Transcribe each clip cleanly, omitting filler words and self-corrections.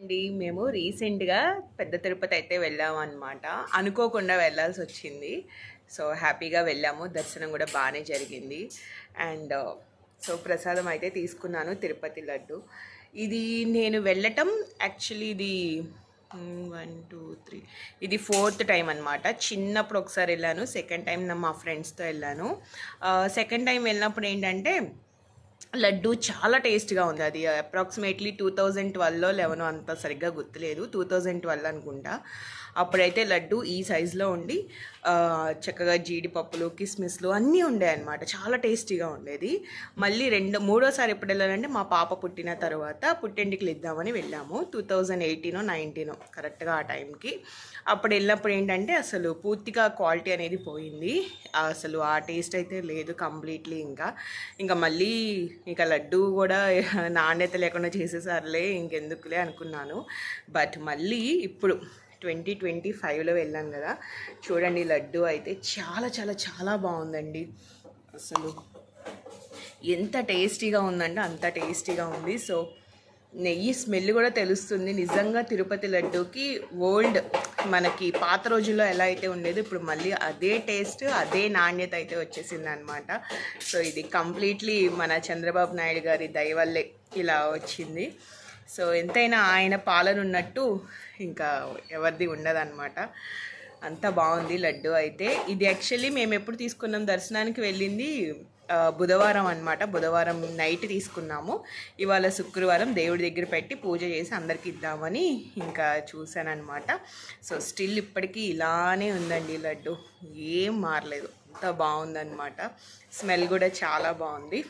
అండి మేము రీసెంట్గా పెద్ద తిరుపతి అయితే వెళ్ళాము అనమాట. అనుకోకుండా వెళ్ళాల్సి వచ్చింది. సో హ్యాపీగా వెళ్ళాము, దర్శనం కూడా బాగానే జరిగింది. అండ్ సో ప్రసాదం అయితే తీసుకున్నాను, తిరుపతి లడ్డు. ఇది నేను వెళ్ళటం యాక్చువల్లీ ఇది 1 2 3 ఇది 4th టైం అనమాట. చిన్నప్పుడు ఒకసారి వెళ్ళాను, సెకండ్ టైం మా ఫ్రెండ్స్తో వెళ్ళాను. సెకండ్ టైం వెళ్ళినప్పుడు ఏంటంటే లడ్డు చాలా టేస్ట్గా ఉంది. అది అప్రాక్సిమేట్లీ 2012లో 11 అంత సరిగ్గా గుర్తులేదు, 2012 అనుకుంటా. అప్పుడైతే లడ్డు ఈ సైజులో ఉండి చక్కగా జీడిపప్పులు కిస్మిస్లు అన్నీ ఉండేవి అనమాట. చాలా టేస్టీగా ఉండేది. మళ్ళీ మూడోసారి ఎప్పుడు వెళ్ళాలంటే మా పాప పుట్టిన తర్వాత పుట్టెంటికలు ఇద్దామని వెళ్ళాము. 2018-19 కరెక్ట్గా ఆ టైంకి. అప్పుడు వెళ్ళినప్పుడు ఏంటంటే అసలు పూర్తిగా క్వాలిటీ అనేది పోయింది. అసలు ఆ టేస్ట్ అయితే లేదు కంప్లీట్లీ. ఇంకా మళ్ళీ లడ్డు కూడా నాణ్యత లేకుండా చేసేసారులే, ఇంకెందుకులే అనుకున్నాను. బట్ మళ్ళీ ఇప్పుడు 2025లో వెళ్ళాను కదా, చూడండి లడ్డు అయితే చాలా చాలా చాలా బాగుందండి. అసలు ఎంత టేస్టీగా ఉందంటే అంత టేస్టీగా ఉంది. సో నెయ్యి స్మెల్ కూడా తెలుస్తుంది. నిజంగా తిరుపతి లడ్డూకి ఓల్డ్ మనకి పాత రోజుల్లో ఎలా అయితే ఉండేదో ఇప్పుడు మళ్ళీ అదే టేస్ట్ అదే నాణ్యత అయితే వచ్చేసింది అనమాట. సో ఇది కంప్లీట్లీ మన చంద్రబాబు నాయుడు గారి దయ వల్లే ఇలా వచ్చింది. సో ఎంతైనా ఆయన పాలన ఉన్నట్టు ఇంకా ఎవరిది ఉండదన్నమాట. అంత బాగుంది లడ్డు అయితే. ఇది యాక్చువల్లీ మేము ఎప్పుడు తీసుకున్నాం, దర్శనానికి వెళ్ళింది బుధవారం అనమాట. బుధవారం నైట్ తీసుకున్నాము. ఇవాళ శుక్రవారం దేవుడి దగ్గర పెట్టి పూజ చేసి అందరికి ఇద్దామని ఇంకా చూశానమాట. సో స్టిల్ ఇప్పటికీ ఇలానే ఉందండి లడ్డు, ఏం మారలేదు. అంత బాగుందన్నమాట. స్మెల్ కూడా చాలా బాగుంది.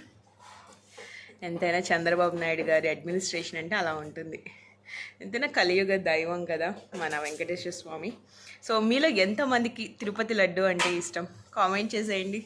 ఎంతైనా చంద్రబాబు నాయుడు గారి అడ్మినిస్ట్రేషన్ అంటే అలా ఉంటుంది. ఎంతైనా కలియుగ దైవం కదా మన వెంకటేశ్వర స్వామి. సో మీలో ఎంతమందికి తిరుపతి లడ్డు అంటే ఇష్టం, కామెంట్ చేసేయండి.